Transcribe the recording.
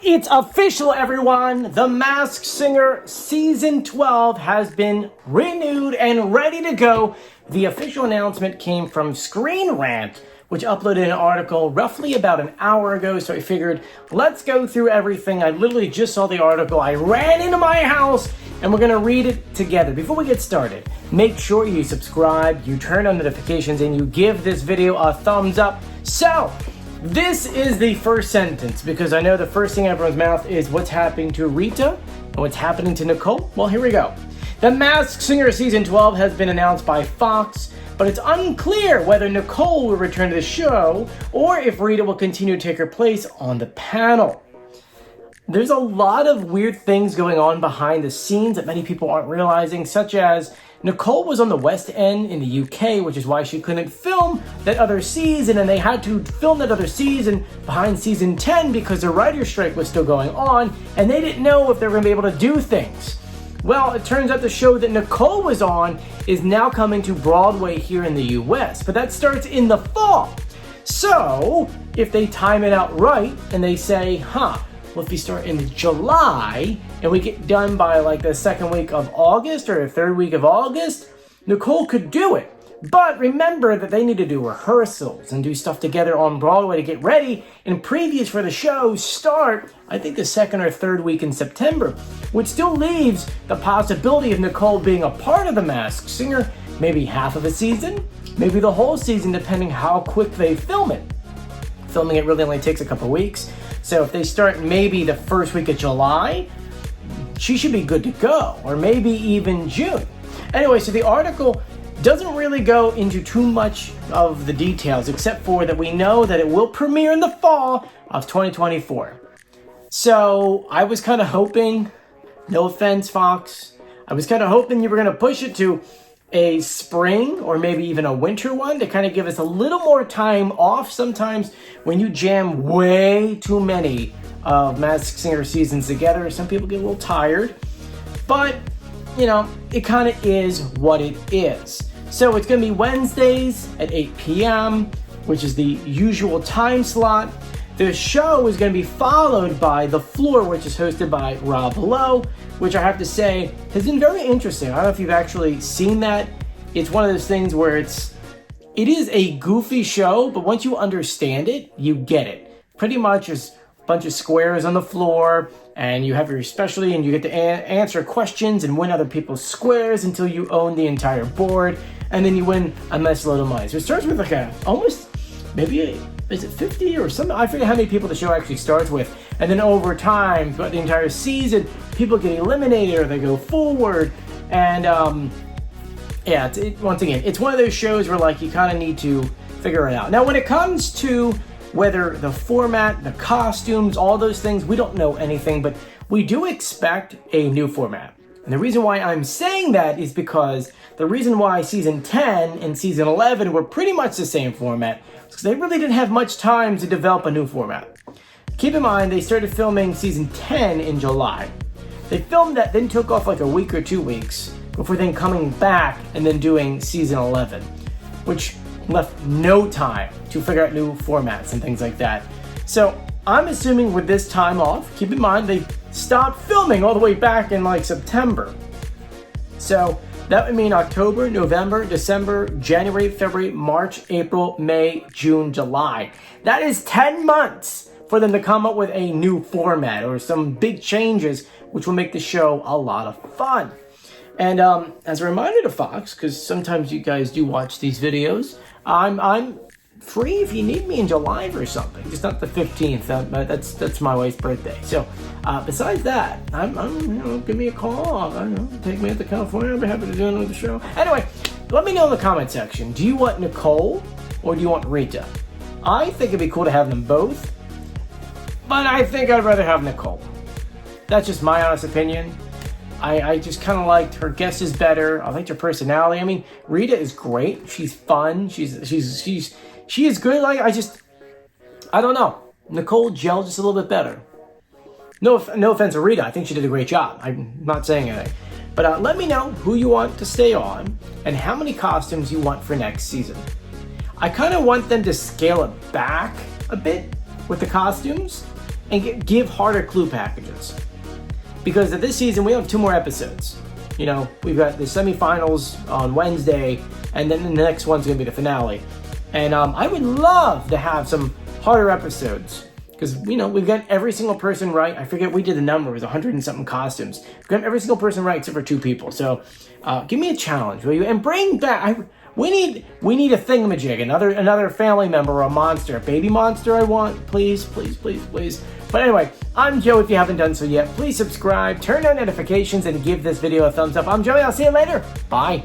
It's official, everyone! The Masked Singer Season 12 has been renewed and ready to go. The official announcement came from Screen Rant, which uploaded an article roughly about an hour ago, so I figured, let's go through everything. I literally just saw the article, I ran into my house, and we're gonna read it together. Before we get started, make sure you subscribe, you turn on notifications, and you give this video a thumbs up. So, this is the first sentence, because I know the first thing in everyone's mouth is what's happening to Rita and what's happening to Nicole. Well, here we go. The Masked Singer Season 12 has been announced by Fox, but it's unclear whether Nicole will return to the show or if Rita will continue to take her place on the panel. There's a lot of weird things going on behind the scenes that many people aren't realizing, such as Nicole was on the West End in the UK, which is why she couldn't film that other season, and they had to film that other season behind season 10 because the writer's strike was still going on, and they didn't know if they were going to be able to do things. Well, it turns out the show that Nicole was on is now coming to Broadway here in the US, but that starts in the fall. So, if they time it out right, and they say, well, if we start in July and we get done by like the second week of August or the third week of August, Nicole could do it. But remember that they need to do rehearsals and do stuff together on Broadway to get ready, and previews for the show start, I think, the second or third week in September, which still leaves the possibility of Nicole being a part of The Masked Singer, maybe half of a season, maybe the whole season, depending how quick they film it. Filming it really only takes a couple weeks. So if they start maybe the first week of July, she should be good to go, or maybe even June. Anyway, so the article doesn't really go into too much of the details, except for that we know that it will premiere in the fall of 2024. So I was kind of hoping, no offense, Fox, I was kind of hoping you were going to push it to a spring or maybe even a winter one to kind of give us a little more time off. Sometimes when you jam way too many of Masked Singer seasons together, some people get a little tired, but you know, it kind of is what it is. So it's going to be Wednesdays at 8 p.m., which is the usual time slot. The show is going to be followed by The Floor, which is hosted by Rob Lowe, which I have to say has been very interesting. I don't know if you've actually seen that. It's one of those things where it is a goofy show, but once you understand it, you get it. Pretty much is a bunch of squares on the floor, and you have your specialty, and you get to answer questions and win other people's squares until you own the entire board, and then you win a nice load of money. So it starts with like is it 50 or something? I forget how many people the show actually starts with. And then over time, throughout the entire season, people get eliminated or they go forward. And once again, it's one of those shows where like you kind of need to figure it out. Now, when it comes to whether the format, the costumes, all those things, we don't know anything, but we do expect a new format. And the reason why I'm saying that is because the reason why season 10 and season 11 were pretty much the same format is because they really didn't have much time to develop a new format. Keep in mind, they started filming season 10 in July. They filmed that, then took off like a week or 2 weeks before then coming back and then doing season 11, which left no time to figure out new formats and things like that. So I'm assuming with this time off, keep in mind they stopped filming all the way back in like September. So that would mean October, November, December, January, February, March, April, May, June, July. That is 10 months for them to come up with a new format or some big changes, which will make the show a lot of fun. And as a reminder to Fox, because sometimes you guys do watch these videos, I'm free if you need me in July for something. Just not the 15th. That's my wife's birthday. So besides that, give me a call. Take me out to California. I'll be happy to do another show. Anyway, let me know in the comment section. Do you want Nicole or do you want Rita? I think it'd be cool to have them both, but I think I'd rather have Nicole. That's just my honest opinion. I just kind of liked her guest is better. I liked her personality. I mean, Rita is great. She's fun. She is good. I don't know. Nicole gelled just a little bit better. No offense to Rita. I think she did a great job. I'm not saying anything. But let me know who you want to stay on and how many costumes you want for next season. I kind of want them to scale it back a bit with the costumes and give harder clue packages. Because of this season, we have 2 more episodes. You know, we've got the semifinals on Wednesday, and then the next one's going to be the finale. And I would love to have some harder episodes. Because, you know, we've got every single person right. I forget, we did the number. It was 100 and something costumes. We've got every single person right except for 2 people. So give me a challenge, will you? And bring back... We need a thingamajig, another family member or a monster. A baby monster I want. Please, please, please, please. But anyway, I'm Joe. If you haven't done so yet, please subscribe, turn on notifications, and give this video a thumbs up. I'm Joey. I'll see you later. Bye.